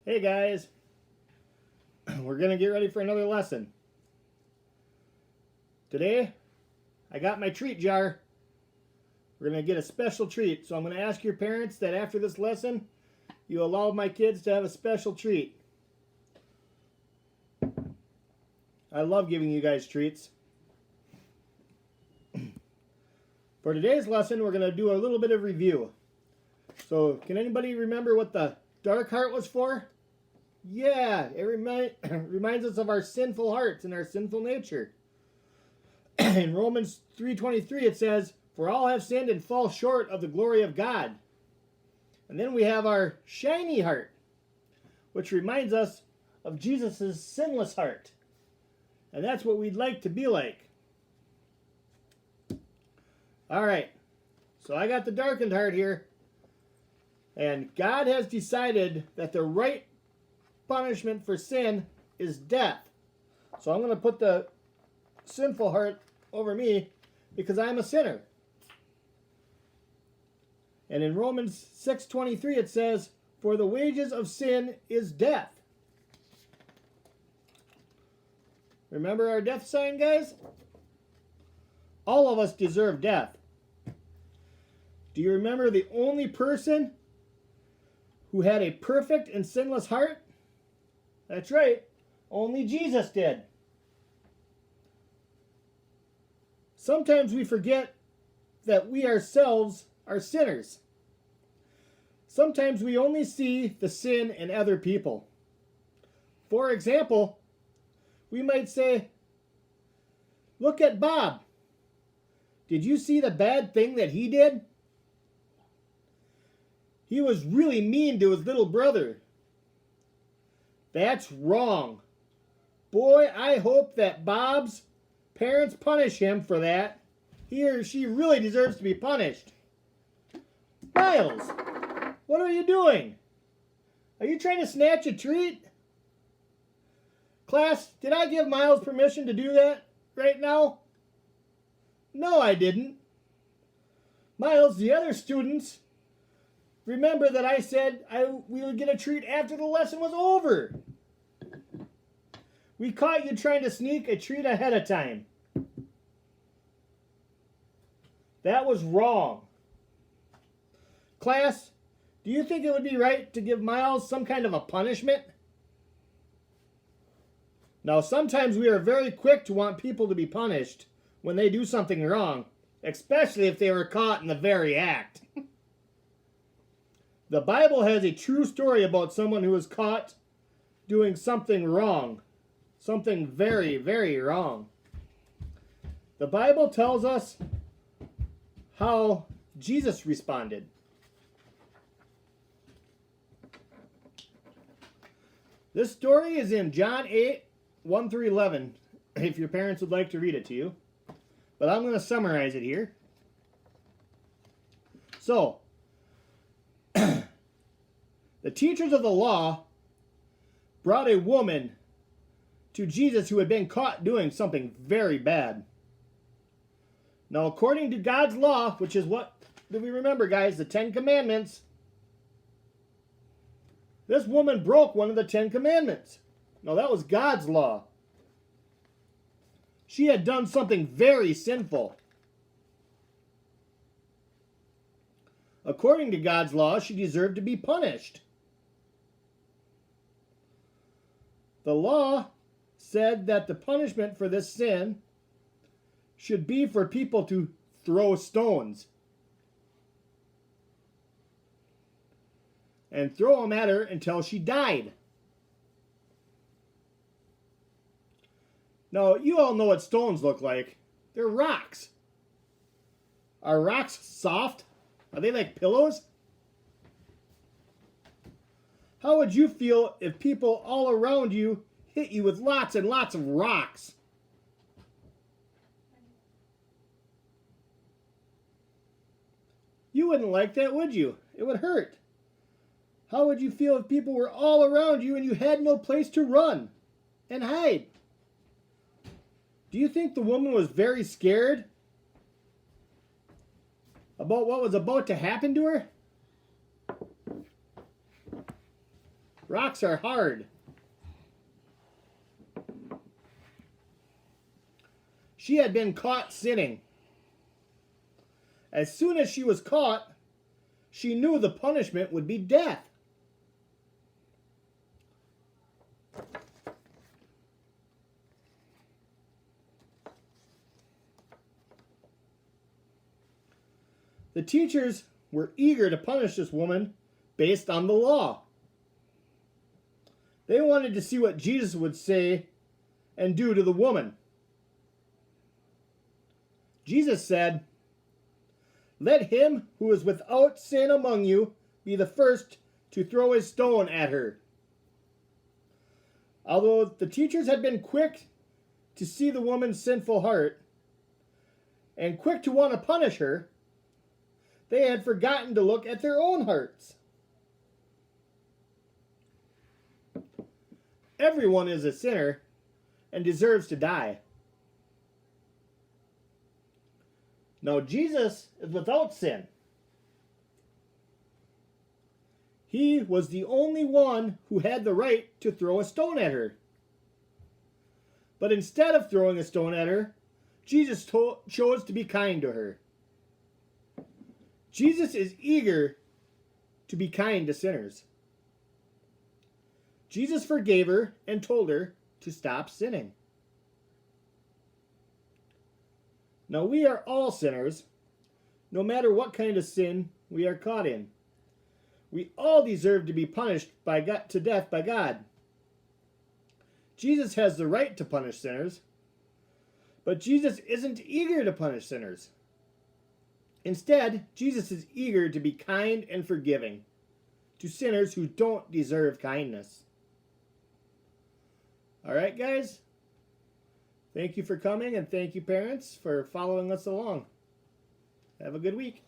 Hey guys, we're going to get ready for another lesson. Today, I got my treat jar. We're going to get a special treat. So I'm going to ask your parents that after this lesson, you allow my kids to have a special treat. I love giving you guys treats. For today's lesson, we're going to do a little bit of review. So can anybody remember what the dark heart was for? Yeah, it reminds us of our sinful hearts and our sinful nature. In Romans 3:23 it says, "For all have sinned and fall short of the glory of God." And then we have our shiny heart, which reminds us of Jesus' sinless heart. And that's what we'd like to be like. All right, so I got the darkened heart here. And God has decided that the right punishment for sin is death. So I'm going to put the sinful heart over me because I'm a sinner. And in Romans 6:23 it says, "For the wages of sin is death." Remember our death sign, guys? All of us deserve death. Do you remember the only person who had a perfect and sinless heart? That's right, only Jesus did. Sometimes we forget that we ourselves are sinners. Sometimes we only see the sin in other people. For example, we might say, "Look at Bob. Did you see the bad thing that he did? He was really mean to his little brother." That's wrong. Boy, I hope that Bob's parents punish him for that. He or she really deserves to be punished. Miles, what are you doing? Are you trying to snatch a treat? Class, did I give Miles permission to do that right now? No, I didn't. Miles, the other students, remember that I said we would get a treat after the lesson was over. We caught you trying to sneak a treat ahead of time. That was wrong. Class, do you think it would be right to give Miles some kind of a punishment? Now, sometimes we are very quick to want people to be punished when they do something wrong, especially if they were caught in the very act. The Bible has a true story about someone who was caught doing something wrong. Something very, very wrong. The Bible tells us how Jesus responded. This story is in John 8, 1 through 11, if your parents would like to read it to you. But I'm going to summarize it here. So, the teachers of the law brought a woman to Jesus who had been caught doing something very bad. Now, according to God's law, which is what do we remember, guys? The 10 Commandments. This woman broke one of the 10 Commandments. Now, that was God's law. She had done something very sinful. According to God's law, she deserved to be punished. The law said that the punishment for this sin should be for people to throw stones and throw them at her until she died. Now, you all know what stones look like. They're rocks. Are rocks soft? Are they like pillows? How would you feel if people all around you hit you with lots and lots of rocks? You wouldn't like that, would you? It would hurt. How would you feel if people were all around you and you had no place to run and hide? Do you think the woman was very scared about what was about to happen to her? Rocks are hard. She had been caught sinning. As soon as she was caught, she knew the punishment would be death. The teachers were eager to punish this woman based on the law. They wanted to see what Jesus would say and do to the woman. Jesus said, "Let him who is without sin among you be the first to throw a stone at her." Although the teachers had been quick to see the woman's sinful heart and quick to want to punish her, they had forgotten to look at their own hearts. Everyone is a sinner and deserves to die. Now, Jesus is without sin. He was the only one who had the right to throw a stone at her. But instead of throwing a stone at her, Jesus chose to be kind to her. Jesus is eager to be kind to sinners. Jesus forgave her and told her to stop sinning. Now, we are all sinners, no matter what kind of sin we are caught in. We all deserve to be punished to death by God. Jesus has the right to punish sinners, but Jesus isn't eager to punish sinners. Instead, Jesus is eager to be kind and forgiving to sinners who don't deserve kindness. All right, guys? Thank you for coming, and thank you, parents, for following us along. Have a good week.